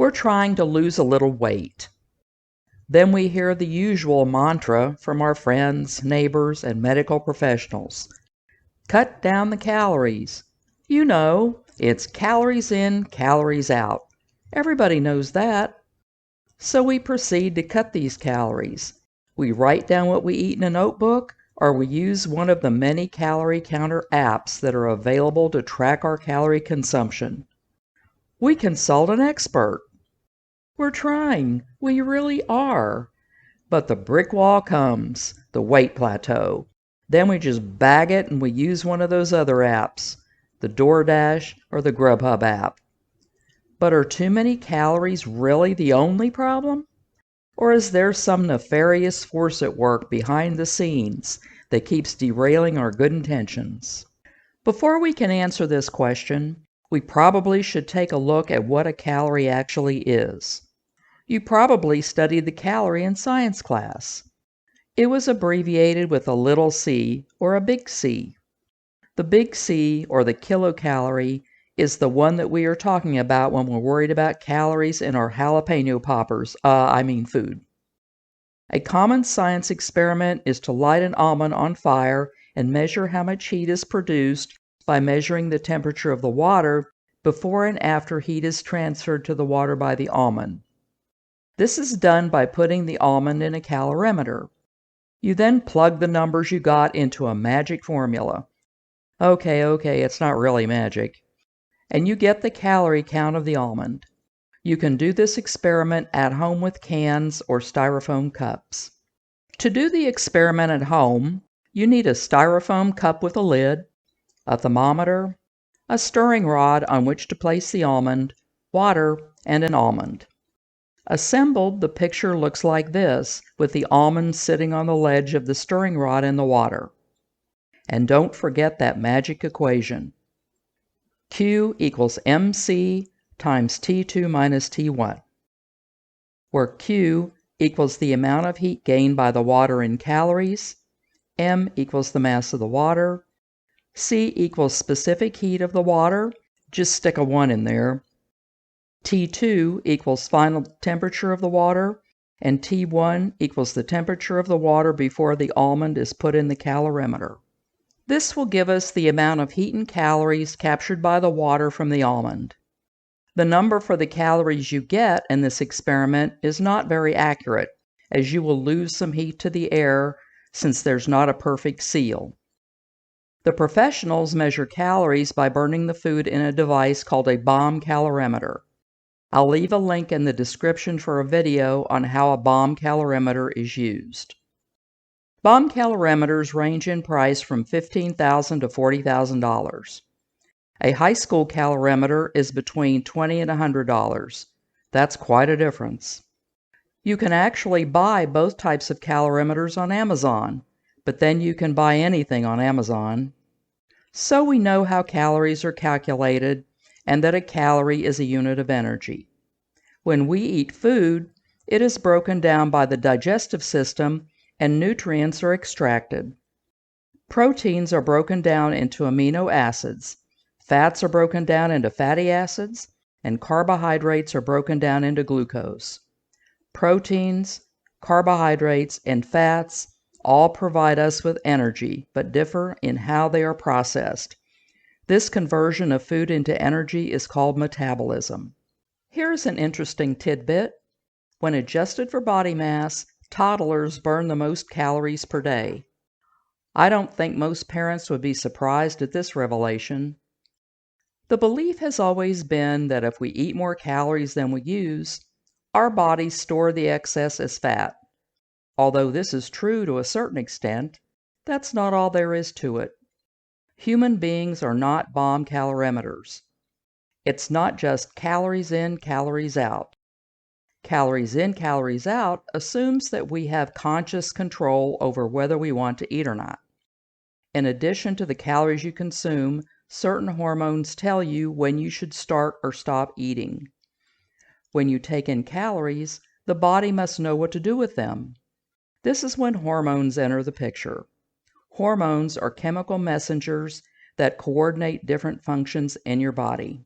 We're trying to lose a little weight. Then we hear the usual mantra from our friends, neighbors, and medical professionals. Cut down the calories. You know, it's calories in, calories out. Everybody knows that. So we proceed to cut these calories. We write down what we eat in a notebook, or we use one of the many calorie counter apps that are available to track our calorie consumption. We consult an expert. We're trying. We really are. But the brick wall comes, the weight plateau. Then we just bag it and we use one of those other apps, the DoorDash or the Grubhub app. But are too many calories really the only problem? Or is there some nefarious force at work behind the scenes that keeps derailing our good intentions? Before we can answer this question, we probably should take a look at what a calorie actually is. You probably studied the calorie in science class. It was abbreviated with a little c or a big C. The big C, or the kilocalorie, is the one that we are talking about when we're worried about calories in our jalapeno poppers, food. A common science experiment is to light an almond on fire and measure how much heat is produced by measuring the temperature of the water before and after heat is transferred to the water by the almond. This is done by putting the almond in a calorimeter. You then plug the numbers you got into a magic formula. Okay, it's not really magic. And you get the calorie count of the almond. You can do this experiment at home with cans or styrofoam cups. To do the experiment at home, you need a styrofoam cup with a lid, a thermometer, a stirring rod on which to place the almond, water, and an almond. Assembled, the picture looks like this, with the almond sitting on the ledge of the stirring rod in the water. And don't forget that magic equation. Q equals MC times T2 minus T1, where Q equals the amount of heat gained by the water in calories, M equals the mass of the water, C equals specific heat of the water, just stick a 1 in there, T2 equals final temperature of the water, and T1 equals the temperature of the water before the almond is put in the calorimeter. This will give us the amount of heat and calories captured by the water from the almond. The number for the calories you get in this experiment is not very accurate, as you will lose some heat to the air since there's not a perfect seal. The professionals measure calories by burning the food in a device called a bomb calorimeter. I'll leave a link in the description for a video on how a bomb calorimeter is used. Bomb calorimeters range in price from $15,000 to $40,000. A high school calorimeter is between $20 and $100. That's quite a difference. You can actually buy both types of calorimeters on Amazon, but then you can buy anything on Amazon. So we know how calories are calculated and that a calorie is a unit of energy. When we eat food, it is broken down by the digestive system and nutrients are extracted. Proteins are broken down into amino acids, fats are broken down into fatty acids, and carbohydrates are broken down into glucose. Proteins, carbohydrates, and fats all provide us with energy, but differ in how they are processed. This conversion of food into energy is called metabolism. Here's an interesting tidbit. When adjusted for body mass, toddlers burn the most calories per day. I don't think most parents would be surprised at this revelation. The belief has always been that if we eat more calories than we use, our bodies store the excess as fat. Although this is true to a certain extent, that's not all there is to it. Human beings are not bomb calorimeters. It's not just calories in, calories out. Calories in, calories out assumes that we have conscious control over whether we want to eat or not. In addition to the calories you consume, certain hormones tell you when you should start or stop eating. When you take in calories, the body must know what to do with them. This is when hormones enter the picture. Hormones are chemical messengers that coordinate different functions in your body.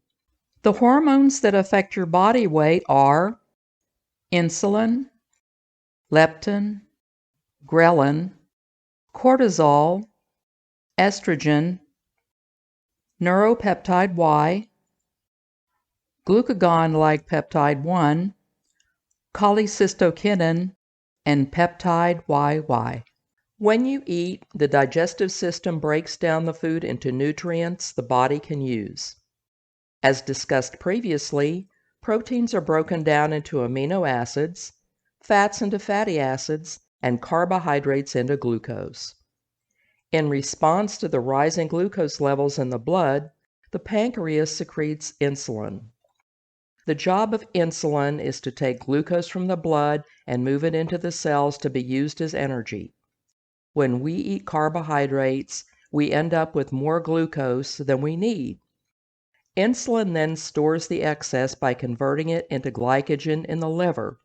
The hormones that affect your body weight are insulin, leptin, ghrelin, cortisol, estrogen, neuropeptide Y, glucagon-like peptide 1, cholecystokinin, and peptide YY. When you eat, the digestive system breaks down the food into nutrients the body can use. As discussed previously, proteins are broken down into amino acids, fats into fatty acids, and carbohydrates into glucose. In response to the rising glucose levels in the blood, the pancreas secretes insulin. The job of insulin is to take glucose from the blood and move it into the cells to be used as energy. When we eat carbohydrates, we end up with more glucose than we need. Insulin then stores the excess by converting it into glycogen in the liver,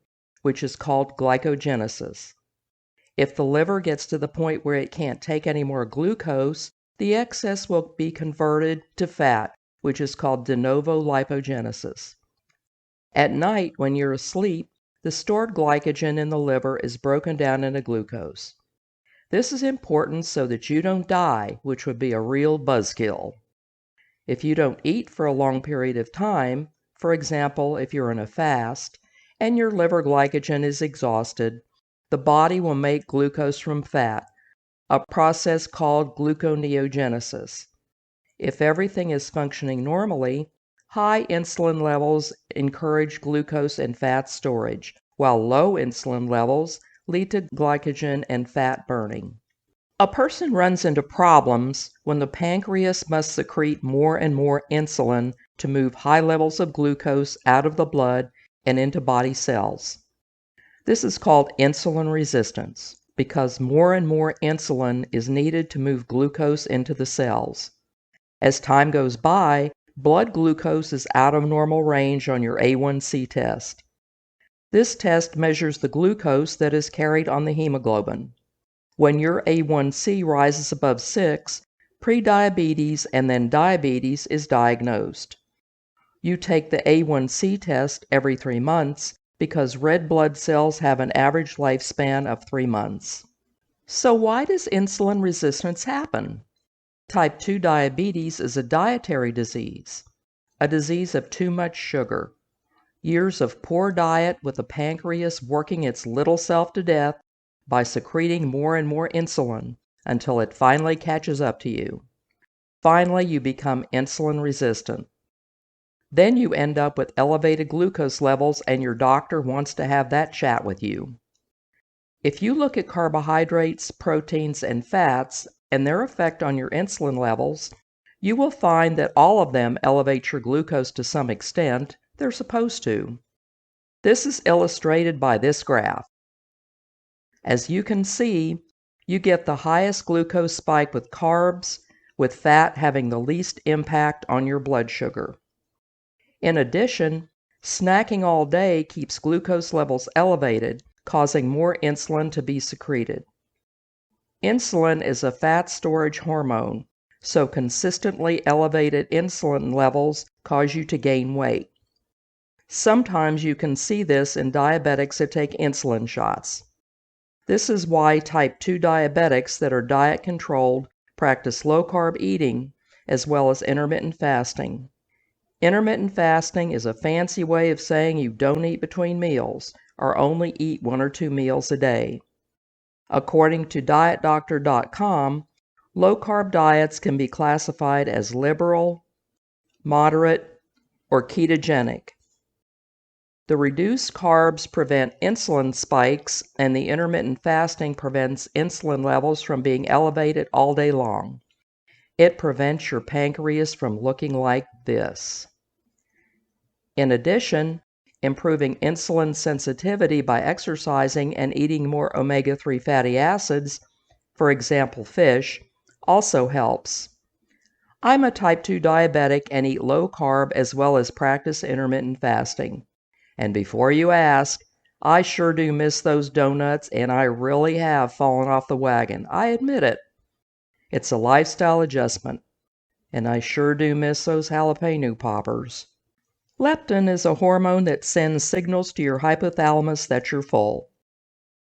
which is called glycogenesis. If the liver gets to the point where it can't take any more glucose, the excess will be converted to fat, which is called de novo lipogenesis. At night, when you're asleep, the stored glycogen in the liver is broken down into glucose. This is important so that you don't die, which would be a real buzzkill. If you don't eat for a long period of time, for example, if you're in a fast, and your liver glycogen is exhausted, the body will make glucose from fat, a process called gluconeogenesis. If everything is functioning normally, high insulin levels encourage glucose and fat storage, while low insulin levels lead to glycogen and fat burning. A person runs into problems when the pancreas must secrete more and more insulin to move high levels of glucose out of the blood and into body cells. This is called insulin resistance, because more and more insulin is needed to move glucose into the cells. As time goes by, blood glucose is out of normal range on your A1C test. This test measures the glucose that is carried on the hemoglobin. When your A1C rises above 6, prediabetes and then diabetes is diagnosed. You take the A1C test every 3 months because red blood cells have an average lifespan of 3 months. So why does insulin resistance happen? Type 2 diabetes is a dietary disease, a disease of too much sugar. Years of poor diet with the pancreas working its little self to death by secreting more and more insulin until it finally catches up to you. Finally, you become insulin resistant. Then you end up with elevated glucose levels and your doctor wants to have that chat with you. If you look at carbohydrates, proteins, and fats and their effect on your insulin levels, you will find that all of them elevate your glucose to some extent. They're supposed to. This is illustrated by this graph. As you can see, you get the highest glucose spike with carbs, with fat having the least impact on your blood sugar. In addition, snacking all day keeps glucose levels elevated, causing more insulin to be secreted. Insulin is a fat storage hormone, so consistently elevated insulin levels cause you to gain weight. Sometimes you can see this in diabetics that take insulin shots. This is why type 2 diabetics that are diet controlled practice low-carb eating as well as intermittent fasting. Intermittent fasting is a fancy way of saying you don't eat between meals or only eat 1 or 2 meals a day. According to dietdoctor.com, low-carb diets can be classified as liberal, moderate, or ketogenic. The reduced carbs prevent insulin spikes, and the intermittent fasting prevents insulin levels from being elevated all day long. It prevents your pancreas from looking like this. In addition, improving insulin sensitivity by exercising and eating more omega-3 fatty acids, for example fish, also helps. I'm a type 2 diabetic and eat low carb as well as practice intermittent fasting. And before you ask, I sure do miss those donuts, and I really have fallen off the wagon. I admit it. It's a lifestyle adjustment, and I sure do miss those jalapeno poppers. Leptin is a hormone that sends signals to your hypothalamus that you're full.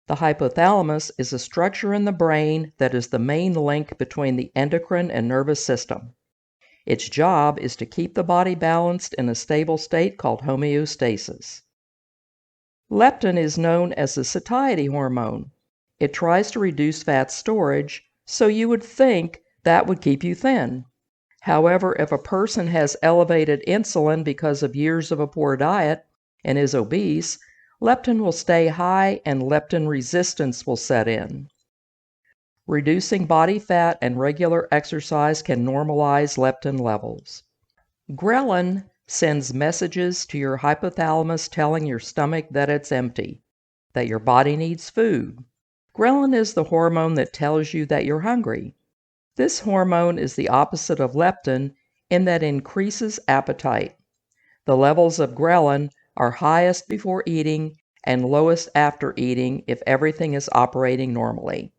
The hypothalamus is a structure in the brain that is the main link between the endocrine and nervous system. Its job is to keep the body balanced in a stable state called homeostasis. Leptin is known as the satiety hormone. It tries to reduce fat storage, so you would think that would keep you thin. However, if a person has elevated insulin because of years of a poor diet and is obese, leptin will stay high and leptin resistance will set in. Reducing body fat and regular exercise can normalize leptin levels. Ghrelin sends messages to your hypothalamus telling your stomach that it's empty, that your body needs food. Ghrelin is the hormone that tells you that you're hungry. This hormone is the opposite of leptin in that it increases appetite. The levels of ghrelin are highest before eating and lowest after eating if everything is operating normally.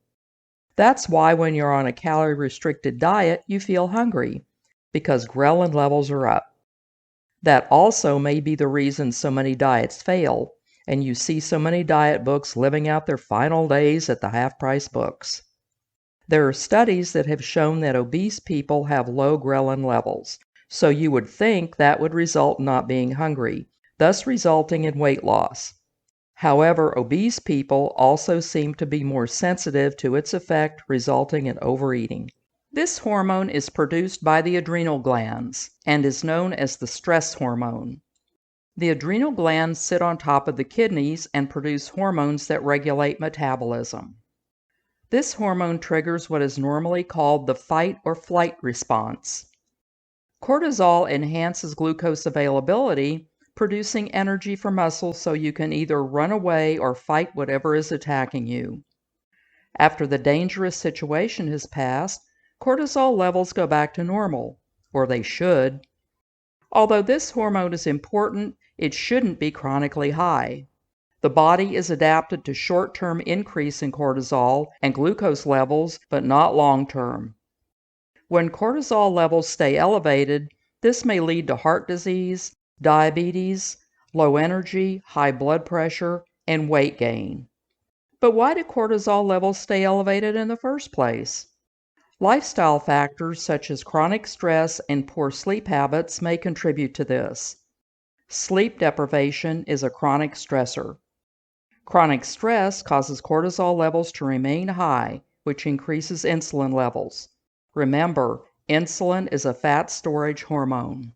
That's why when you're on a calorie-restricted diet, you feel hungry, because ghrelin levels are up. That also may be the reason so many diets fail, and you see so many diet books living out their final days at the half-price books. There are studies that have shown that obese people have low ghrelin levels, so you would think that would result in not being hungry, thus resulting in weight loss. However, obese people also seem to be more sensitive to its effect, resulting in overeating. This hormone is produced by the adrenal glands and is known as the stress hormone. The adrenal glands sit on top of the kidneys and produce hormones that regulate metabolism. This hormone triggers what is normally called the fight or flight response. Cortisol enhances glucose availability, producing energy for muscles so you can either run away or fight whatever is attacking you. After the dangerous situation has passed, cortisol levels go back to normal, or they should. Although this hormone is important, it shouldn't be chronically high. The body is adapted to short-term increase in cortisol and glucose levels, but not long-term. When cortisol levels stay elevated, this may lead to heart disease, diabetes, low energy, high blood pressure, and weight gain. But why do cortisol levels stay elevated in the first place? Lifestyle factors such as chronic stress and poor sleep habits may contribute to this. Sleep deprivation is a chronic stressor. Chronic stress causes cortisol levels to remain high, which increases insulin levels. Remember, insulin is a fat storage hormone.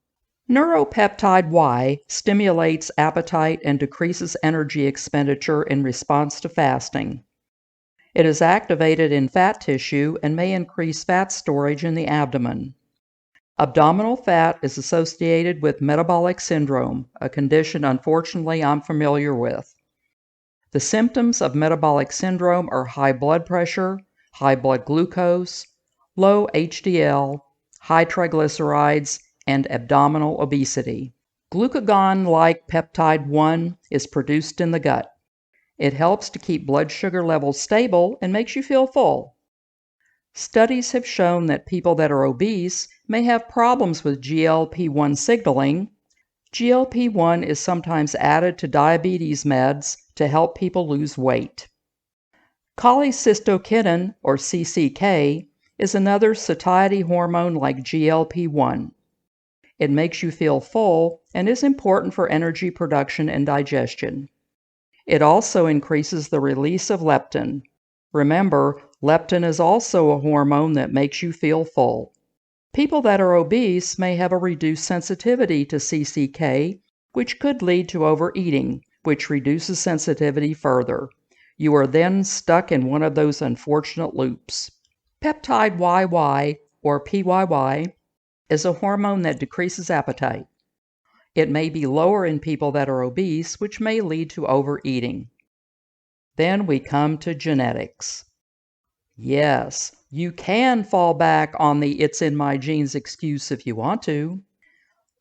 Neuropeptide Y stimulates appetite and decreases energy expenditure in response to fasting. It is activated in fat tissue and may increase fat storage in the abdomen. Abdominal fat is associated with metabolic syndrome, a condition unfortunately I'm familiar with. The symptoms of metabolic syndrome are high blood pressure, high blood glucose, low HDL, high triglycerides, and abdominal obesity. Glucagon-like peptide 1 is produced in the gut. It helps to keep blood sugar levels stable and makes you feel full. Studies have shown that people that are obese may have problems with GLP-1 signaling. GLP-1 is sometimes added to diabetes meds to help people lose weight. Cholecystokinin, or CCK, is another satiety hormone like GLP-1. It makes you feel full and is important for energy production and digestion. It also increases the release of leptin. Remember, leptin is also a hormone that makes you feel full. People that are obese may have a reduced sensitivity to CCK, which could lead to overeating, which reduces sensitivity further. You are then stuck in one of those unfortunate loops. Peptide YY, or PYY, is a hormone that decreases appetite. It may be lower in people that are obese, which may lead to overeating. Then we come to genetics. Yes, you can fall back on the "it's in my genes" excuse if you want to.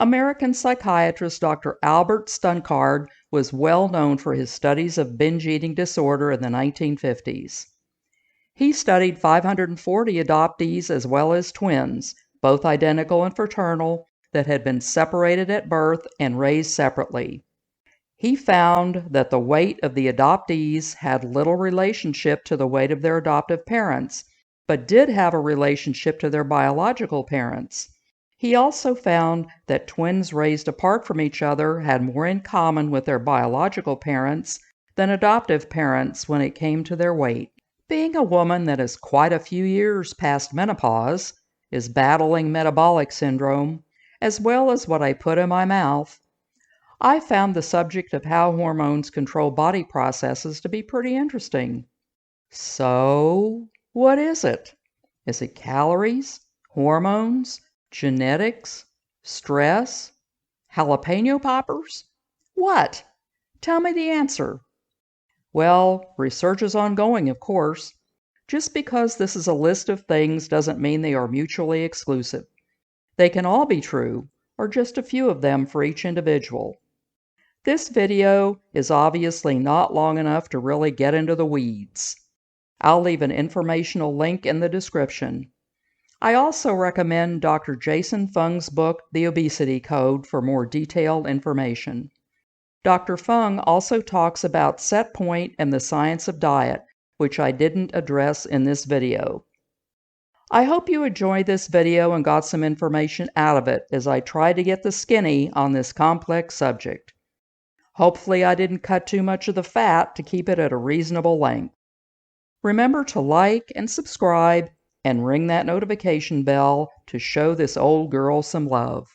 American psychiatrist Dr. Albert Stunkard was well known for his studies of binge eating disorder in the 1950s. He studied 540 adoptees as well as twins, both identical and fraternal, that had been separated at birth and raised separately. He found that the weight of the adoptees had little relationship to the weight of their adoptive parents, but did have a relationship to their biological parents. He also found that twins raised apart from each other had more in common with their biological parents than adoptive parents when it came to their weight. Being a woman that is quite a few years past menopause, is battling metabolic syndrome, as well as what I put in my mouth, I found the subject of how hormones control body processes to be pretty interesting. So, what is it? Is it calories, hormones, genetics, stress, jalapeno poppers? What? Tell me the answer. Well, research is ongoing, of course. Just because this is a list of things doesn't mean they are mutually exclusive. They can all be true, or just a few of them for each individual. This video is obviously not long enough to really get into the weeds. I'll leave an informational link in the description. I also recommend Dr. Jason Fung's book, The Obesity Code, for more detailed information. Dr. Fung also talks about set point and the science of diet, which I didn't address in this video. I hope you enjoyed this video and got some information out of it as I try to get the skinny on this complex subject. Hopefully I didn't cut too much of the fat to keep it at a reasonable length. Remember to like and subscribe and ring that notification bell to show this old girl some love.